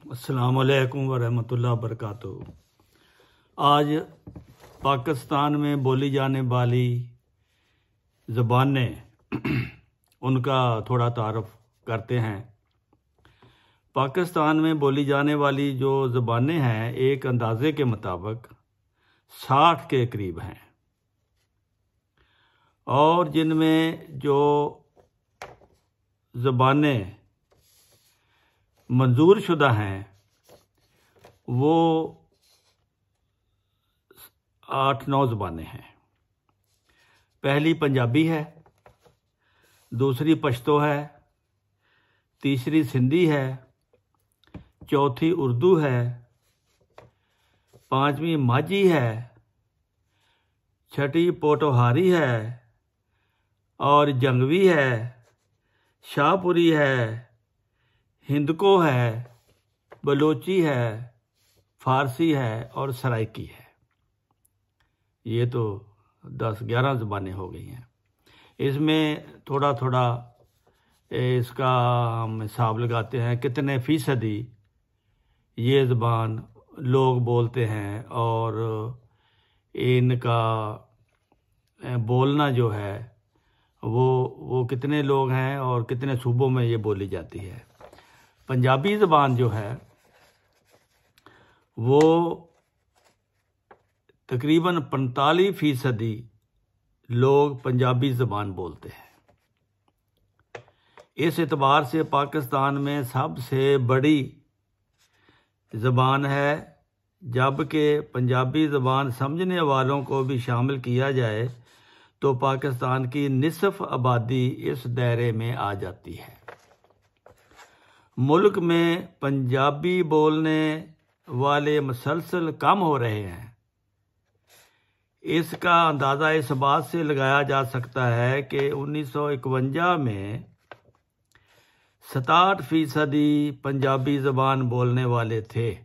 अस्सलाम वालेकुम वरहमतुल्लाह वबरकातुहू। आज पाकिस्तान में बोली जाने वाली ज़बानें उनका थोड़ा तारुफ करते हैं। पाकिस्तान में बोली जाने वाली जो ज़बानें हैं एक अंदाज़े के मुताबिक 60 के करीब हैं, और जिनमें जो ज़बानें मंजूर शुदा हैं वो 8-9 ज़बानें हैं। पहली पंजाबी है, दूसरी पश्तो है, तीसरी सिंधी है, चौथी उर्दू है, पांचवी माझी है, छठी पोटोहारी है और जंगवी है, शाहपुरी है, हिंदको है, बलोची है, फारसी है और सराइकी है। ये तो 10-11 ज़बानें हो गई हैं। इसमें थोड़ा थोड़ा इसका हम हिसाब लगाते हैं कितने फ़ीसदी ये ज़बान लोग बोलते हैं और इनका बोलना जो है वो कितने लोग हैं और कितने सूबों में ये बोली जाती है। पंजाबी ज़बान जो है वो तकरीबन 45% लोग पंजाबी ज़बान बोलते हैं। इस एतबार से पाकिस्तान में सबसे बड़ी ज़बान है, जबकि पंजाबी ज़बान समझने वालों को भी शामिल किया जाए तो पाकिस्तान की निसफ आबादी इस दायरे में आ जाती है। मुल्क में पंजाबी बोलने वाले मुसलसल कम हो रहे हैं। इसका अंदाज़ा इस बात से लगाया जा सकता है कि 1951 में 67% पंजाबी ज़बान बोलने वाले थे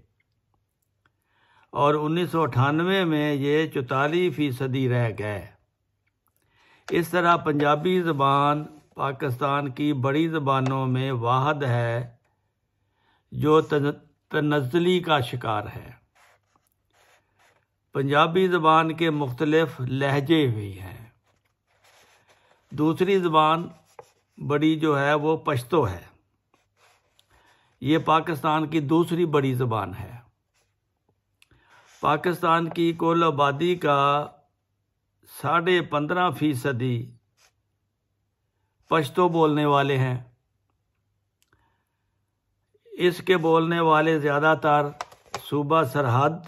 और 1998 में ये 44% रह गए। इस तरह पंजाबी ज़बान पाकिस्तान की बड़ी ज़बानों में वाहिद है जो तनज़्ज़ुली का शिकार है। पंजाबी ज़बान के मुख्तलिफ लहजे भी हैं। दूसरी ज़बान बड़ी जो है वो पश्तो है। ये पाकिस्तान की दूसरी बड़ी ज़बान है। पाकिस्तान की कुल आबादी का 15.5% पश्तो बोलने वाले हैं। इसके बोलने वाले ज़्यादातर सूबा सरहद,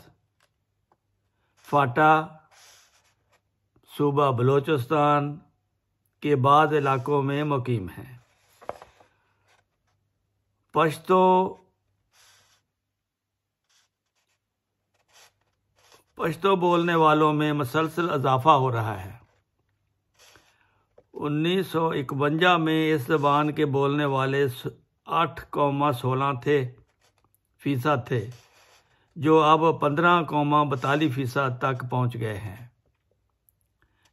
फाटा, सूबा बलोचिस्तान के बाद इलाकों में मुकीम हैं। पश्तो बोलने वालों में मुसलसल इजाफा हो रहा है। 1951 में इस ज़बान के बोलने वाले 8.16% थे, जो अब 15.42% तक पहुंच गए हैं,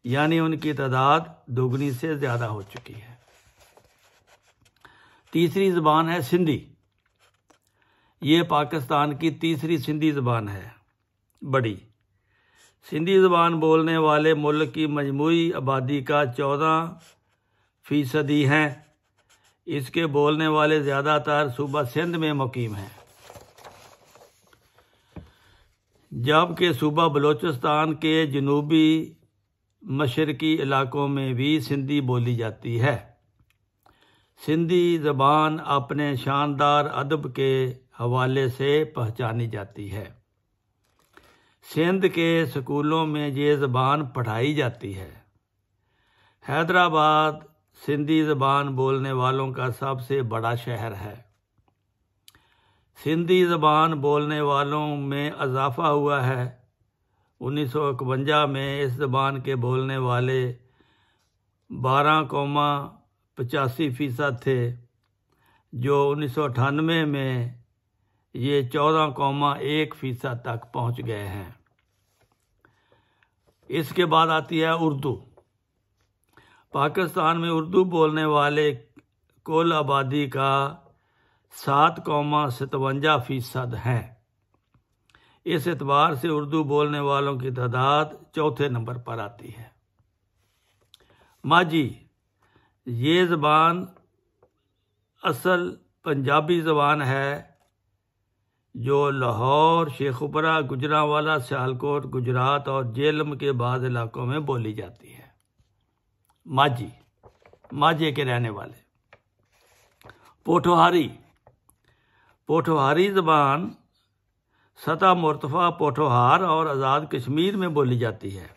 यानी उनकी तादाद दोगुनी से ज़्यादा हो चुकी है। तीसरी ज़बान है सिंधी। ये पाकिस्तान की तीसरी सिंधी ज़बान है, बड़ी। सिंधी ज़बान बोलने वाले मुल्क की मजमूई आबादी का 14% हैं। इसके बोलने वाले ज़्यादातर सूबा सिंध में मुकीम हैं, जबकि सूबा बलोचिस्तान के जनूबी मशरकी इलाकों में भी सिंधी बोली जाती है। सिंधी ज़बान अपने शानदार अदब के हवाले से पहचानी जाती है। सिंध के स्कूलों में ये ज़बान पढ़ाई जाती है। हैदराबाद सिंधी ज़बान बोलने वालों का सबसे बड़ा शहर है। सिंधी ज़बान बोलने वालों में इजाफा हुआ है। 1951 में इस ज़बान के बोलने वाले 12.85% थे, जो 1998 में ये 14.1% तक पहुंच गए हैं। इसके बाद आती है उर्दू। पाकिस्तान में उर्दू बोलने वाले कुल आबादी का 7,57% है। इस एतबार से उर्दू बोलने वालों की तादाद चौथे नंबर पर आती है। माझी, ये ज़बान असल पंजाबी ज़बान है जो लाहौर, शेखुपुरा, गुजरांवाला, सियालकोट, गुजरात और जेलम के बाद इलाकों में बोली जाती है। माझी, माझे के रहने वाले। पोठोहारी, पोठोहारी ज़बान सतह मुर्तफ़ा पोठोहार और आज़ाद कश्मीर में बोली जाती है।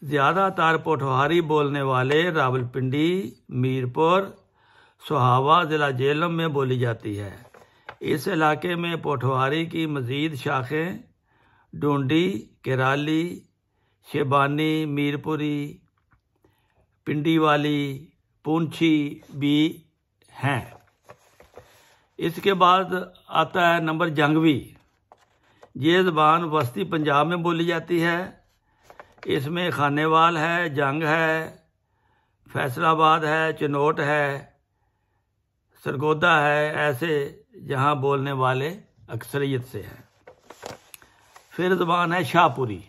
ज़्यादातर पोठोहारी बोलने वाले रावलपिंडी, मीरपुर, सोहावा, ज़िला जेलम में बोली जाती है। इस इलाके में पोठोहारी की मज़ीद शाखें डूंडी, केराली, शेबानी, मीरपुरी, पिंडीवाली, पूंछी भी हैं। इसके बाद आता है नंबर जंगवी। ये ज़बान वस्ती पंजाब में बोली जाती है। इसमें खानेवाल है, जंग है, फैसलाबाद है, चनोट है, सरगोदा है, ऐसे जहाँ बोलने वाले अक्सरियत से हैं। फिर ज़बान है शाहपुरी।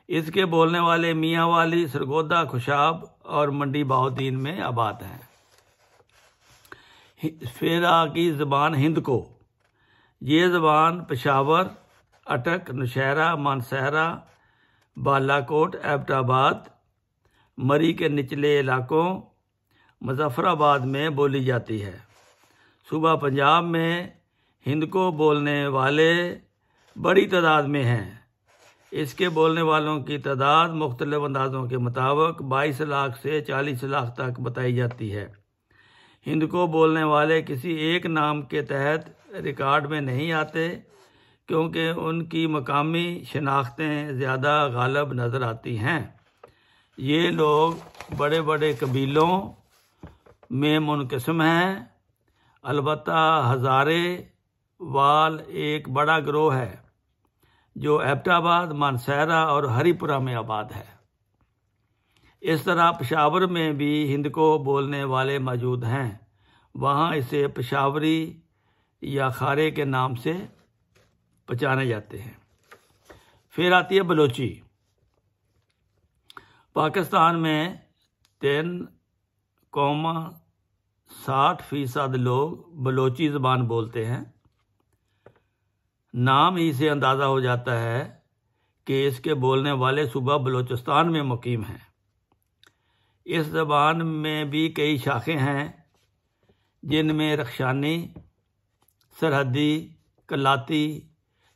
इसके बोलने वाले मियाँ वाली, सरगोदा, खुशाब और मंडी बहाउद्दीन में आबाद हैं। फिर की ज़बान हिंद को। ये ज़बान पेशावर, अटक, नौशहरा, मानसहरा, बालाकोट, एबटाबाद, मरी के निचले इलाकों, मुजफ्फराबाद में बोली जाती है। सूबा पंजाब में हिंद को बोलने वाले बड़ी तादाद में हैं। इसके बोलने वालों की तादाद मुख्तलिफ अंदाज़ों के मुताबिक 22 लाख से 40 लाख तक बताई जाती है। हिंद को बोलने वाले किसी एक नाम के तहत रिकॉर्ड में नहीं आते क्योंकि उनकी मकामी शनाख्तें ज़्यादा गालिब नज़र आती हैं। ये लोग बड़े बड़े कबीलों में मुनक़सिम हैं। अलबत्ता हज़ारे वाल एक बड़ा गिरोह है जो एबटाबाद, मानसहरा और हरीपुरा में आबाद है। इस तरह पेशावर में भी हिंद को बोलने वाले मौजूद हैं। वहाँ इसे पेशावरी या खारे के नाम से पहचाने जाते हैं। फिर आती है बलोची। पाकिस्तान में 3,60% लोग बलोची ज़बान बोलते हैं। नाम ही से अंदाज़ा हो जाता है कि इसके बोलने वाले सूबा बलूचिस्तान में मुकीम हैं। इस ज़बान में भी कई शाखें हैं जिनमें रख्शानी, सरहदी, कलाती,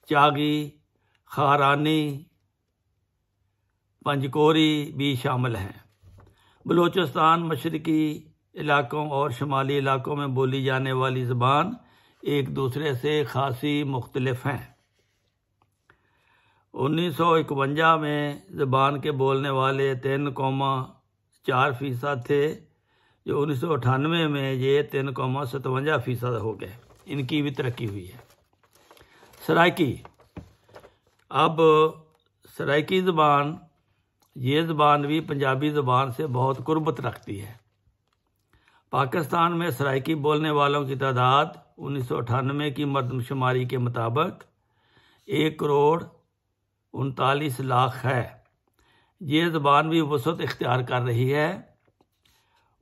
चागी, खारानी, पंजकोरी भी शामिल हैं। बलूचिस्तान मशरकी इलाकों और शुमाली इलाकों में बोली जाने वाली ज़बान एक दूसरे से खासी मुख्तलिफ हैं। 1951 में ज़बान के बोलने वाले 3,4% थे, जो 1998 में ये 3,57% हो गए। इनकी भी तरक्की हुई है। सराइकी। अब सराइकी ज़बान, ये ज़बान भी पंजाबी ज़बान से बहुत कुर्बत रखती है। पाकिस्तान में सराइकी बोलने वालों की तादाद 1998 की मरदमशुमारी के मुताबिक 1,39,00,000 है। ये ज़बान भी वसअत इख्तियार कर रही है।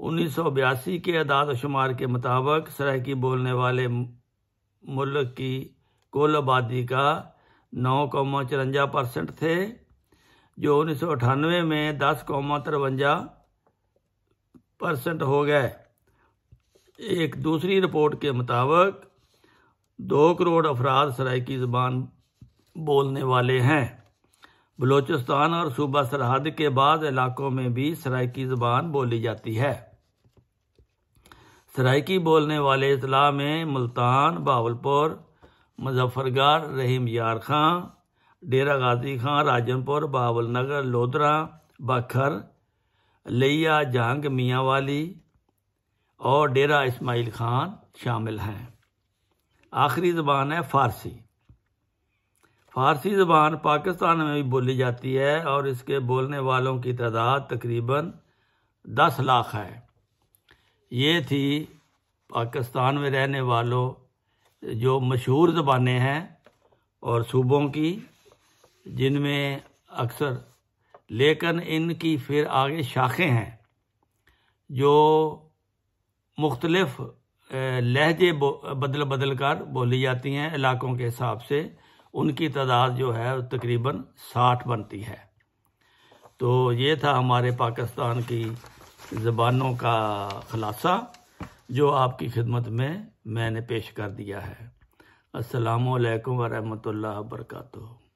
1982 के अदाद शुमार के मुताबिक सराइकी बोलने वाले मुल्क की कुल आबादी का 9,54% थे, जो 1998 में 10,53% हो गए। एक दूसरी रिपोर्ट के मुताबिक 2 करोड़ अफराद सराइकी ज़बान बोलने वाले हैं। बलूचिस्तान और सूबा सरहद के बाद इलाकों में भी सराइकी ज़बान बोली जाती है। सराइकी बोलने वाले अजला में मुल्तान, बावलपुर, मुजफ्फरगढ़, रहीम यार खां, डेरा गाजी खां, राजनपुर, बावल नगर, लोधरा, बखर, लिया, जंग, मियाँ वाली और डेरा इस्माइल खान शामिल हैं। आखिरी ज़बान है फ़ारसी। फ़ारसी ज़बान पाकिस्तान में भी बोली जाती है और इसके बोलने वालों की तादाद तकरीबन 10 लाख है। ये थी पाकिस्तान में रहने वालों जो मशहूर ज़बानें हैं और सूबों की, जिनमें अक्सर, लेकिन इनकी फिर आगे शाखें हैं जो मुख्तलिफ लहजे बदल कर बोली जाती हैं इलाकों के हिसाब से। उनकी तादाद जो है तकरीबन 60 बनती है। तो ये था हमारे पाकिस्तान की ज़बानों का खुलासा जो आपकी खिदमत में मैंने पेश कर दिया है। अस्सलामु अलैकुम व रहमतुल्लाहि व बरकातुहू।